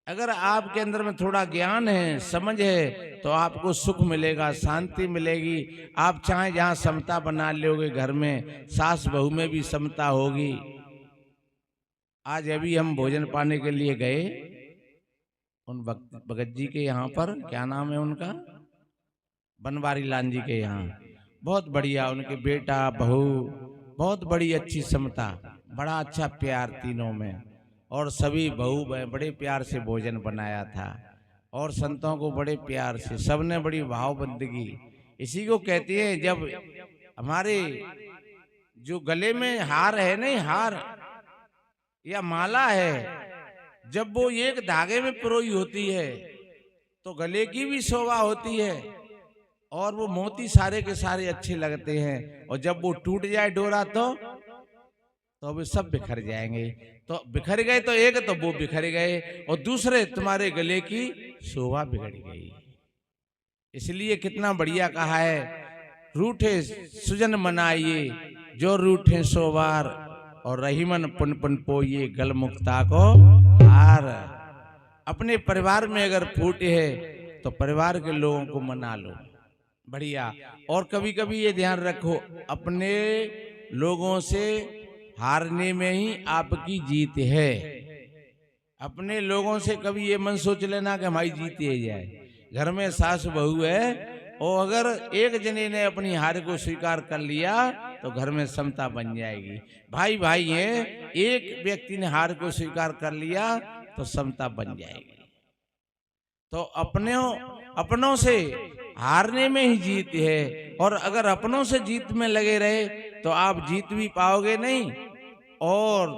अगर आपके अंदर में थोड़ा ज्ञान है, समझ है, तो आपको सुख मिलेगा, शांति मिलेगी। आप चाहे जहां समता बना लोगे, घर में सास बहू में भी समता होगी। आज अभी हम भोजन पाने के लिए गए उन भगत जी के यहाँ पर, क्या नाम है उनका, बनवारी लाल जी के यहाँ। बहुत बढ़िया, उनके बेटा बहू, बहुत बड़ी अच्छी समता, बड़ा अच्छा प्यार तीनों में। और सभी बहू बड़े प्यार से भोजन बनाया था, और संतों को बड़े प्यार से सबने बड़ी भावबंदगी। इसी को कहती है, जब हमारे जो गले में हार है, नहीं हार या माला है, जब वो एक धागे में पिरोई होती है तो गले की भी शोभा होती है, और वो मोती सारे के सारे अच्छे लगते हैं। और जब वो टूट जाए डोरा तो वे सब बिखर जाएंगे। तो बिखर गए तो एक, तो वो बिखर गए, और दूसरे तुम्हारे गले की शोभा बिगड़ गई। इसलिए कितना बढ़िया कहा है, रूठे सुजन मनाइए, जो रूठे सोवार, और रहीमन पुन पुन पोइए, गल मुक्ता को हार। अपने परिवार में अगर फूटे है तो परिवार के लोगों को मना लो, बढ़िया। और कभी कभी ये ध्यान रखो, अपने लोगों से हारने में ही आपकी जीत है। अपने लोगों से कभी ये मन सोच लेना कि हमारी जीत ही जाए। घर में सास बहू है, और अगर एक जने ने अपनी हार को स्वीकार कर लिया तो घर में समता बन जाएगी। भाई भाई है, एक व्यक्ति ने हार को स्वीकार कर लिया तो समता बन जाएगी। तो अपनों से हारने में ही जीत है, और अगर अपनों से जीत में लगे रहे तो आप जीत भी पाओगे नहीं, और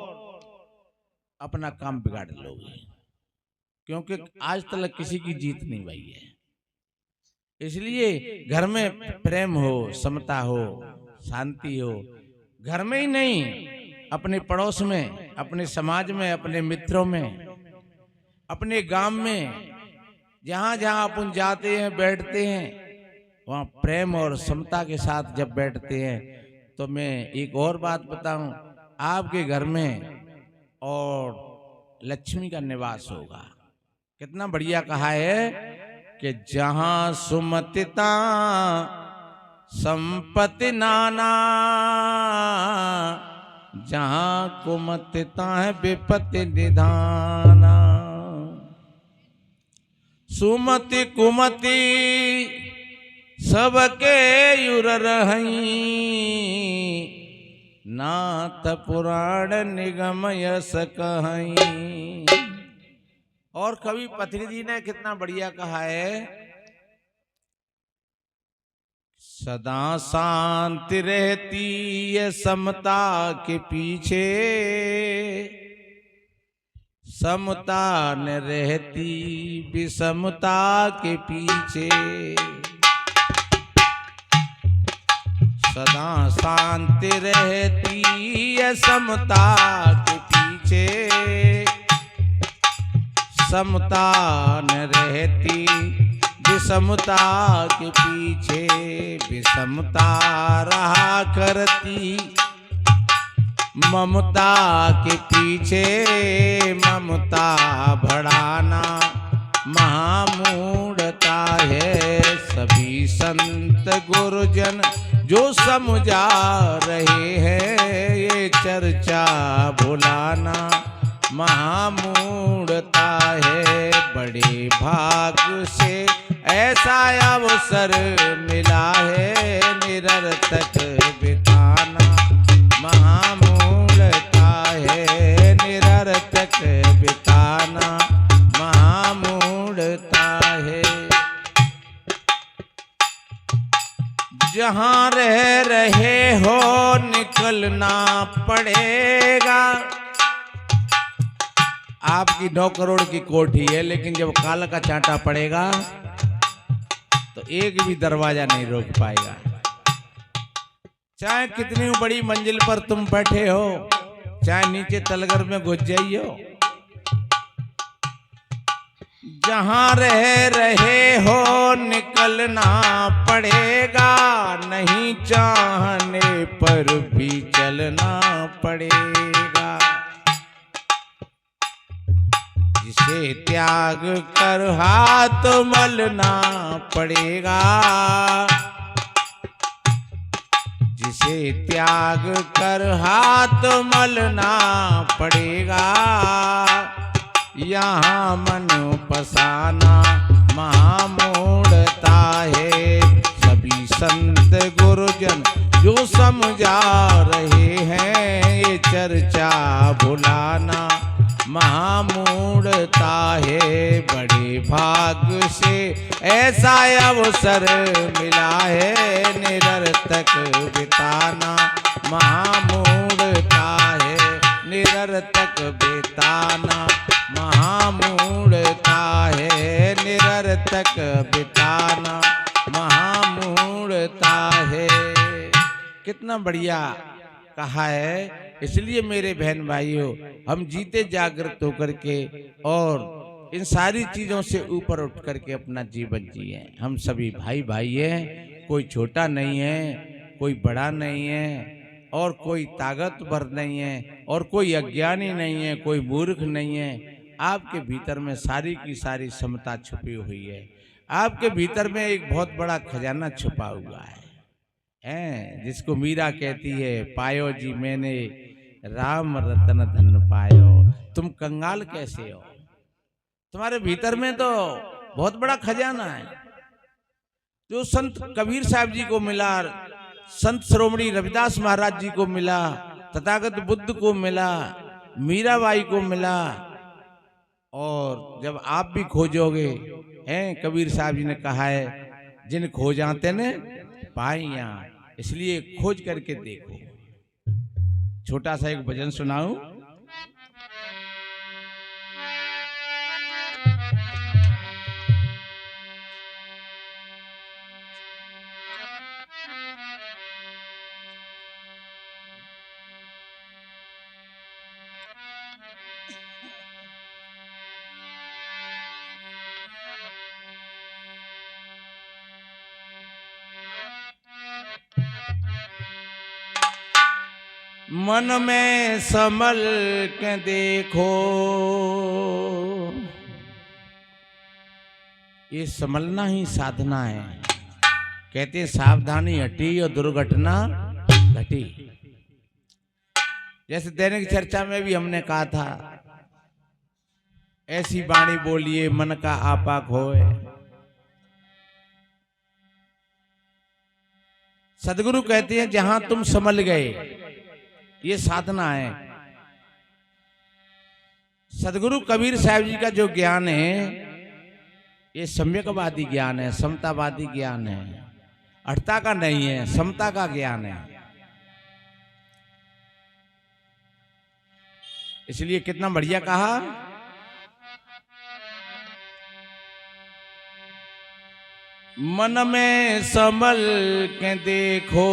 अपना काम बिगाड़ लोगे, क्योंकि आज तक किसी की जीत नहीं हुई है। इसलिए घर में प्रेम हो, समता हो, शांति हो, घर में ही नहीं, अपने पड़ोस में, अपने समाज में, अपने मित्रों में, अपने गांव में, जहां जहां अपन जाते हैं बैठते हैं, वहां प्रेम और समता के साथ जब बैठते हैं। तो मैं एक और बात बताऊं, आपके घर में और लक्ष्मी का निवास होगा। कितना बढ़िया कहा है कि जहां सुमतिता संपत्ति नाना, जहां कुमतिता है विपत्ति निधाना। सुमति कुमति सबके युर रही, नाथ पुराण निगम यस कहीं। और कवि पत्री जी ने कितना बढ़िया कहा है, सदा शांति रहती है समता के पीछे, समता न रहती विषमता के पीछे। सदा शांति रहती है समता के पीछे, समता न रहती विषमता के पीछे। विषमता रहा करती ममता के पीछे, ममता बढ़ाना महामूढ़ता है। सभी संत गुरुजन जो समझा रहे हैं, ये चर्चा भुलाना महामूढ़ता है। बड़े भाग से ऐसा अवसर मिला है, निरर्थक बिताना महामूढ़ता है। निरर्थक बिताना महामूढ़ता है। जहां रह रहे हो निकलना पड़ेगा। आपकी 9 करोड़ की कोठी है, लेकिन जब काल का चांटा पड़ेगा तो एक भी दरवाजा नहीं रोक पाएगा। चाहे कितनी बड़ी मंजिल पर तुम बैठे हो, चाहे नीचे तलगर में घुस जाइयो, जहां रह रहे हो निकलना पड़ेगा। नहीं चाहने पर भी चलना पड़ेगा। जिस जिसे त्याग कर हाथ मलना पड़ेगा, जिसे त्याग कर हाथ मलना पड़ेगा, यहाँ मन फसाना महामूढ़ता है। सभी संत गुरुजन जो समझा रहे हैं, ये चर्चा भुलाना महामूढ़ता है। बड़े भाग्य से ऐसा अवसर मिला है, निरर्थक बिताना महामूढ़ता है। निरर्थक बिताना महामूढ़ता है, निरर्थक बिताना महामूढ़ता है। कितना बढ़िया कहा है। इसलिए मेरे बहन भाइयों, हम जीते जागृत होकर के और इन सारी चीजों से ऊपर उठ करके अपना जीवन जिए। हम सभी भाई भाई हैं, कोई छोटा नहीं है, कोई बड़ा नहीं है, और कोई ताकतवर नहीं है, और कोई अज्ञानी नहीं है, कोई मूर्ख नहीं है। आपके भीतर में सारी की सारी समता छुपी हुई है। आपके भीतर में एक बहुत बड़ा खजाना छुपा हुआ है, जिसको मीरा कहती है, पायो जी मैंने राम रतन धन पायो। तुम कंगाल कैसे हो? तुम्हारे भीतर में तो बहुत बड़ा खजाना है, जो संत कबीर साहब जी को मिला, संत श्रोमणी रविदास महाराज जी को मिला, तथागत बुद्ध को मिला, मीराबाई को मिला। और जब आप भी खोजोगे, कबीर साहब जी ने कहा है, जिन खोजाते ने पाइया। इसलिए खोज करके देखो। छोटा सा एक भजन सुनाऊं। मन में संभल के देखो, ये संभलना ही साधना है। कहते हैं सावधानी हटी और दुर्घटना घटी। जैसे दैनिक चर्चा में भी हमने कहा था, ऐसी वाणी बोलिए मन का आपा खोए। सदगुरु कहते हैं जहां तुम संभल गए, ये साधना है। सदगुरु कबीर साहब जी का जो ज्ञान है, ये सम्यकवादी ज्ञान है, समतावादी ज्ञान है। अर्थता का नहीं है, समता का ज्ञान है। इसलिए कितना बढ़िया कहा, मन में संभल के देखो,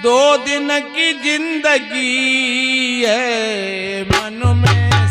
दो दिन की जिंदगी है, मन में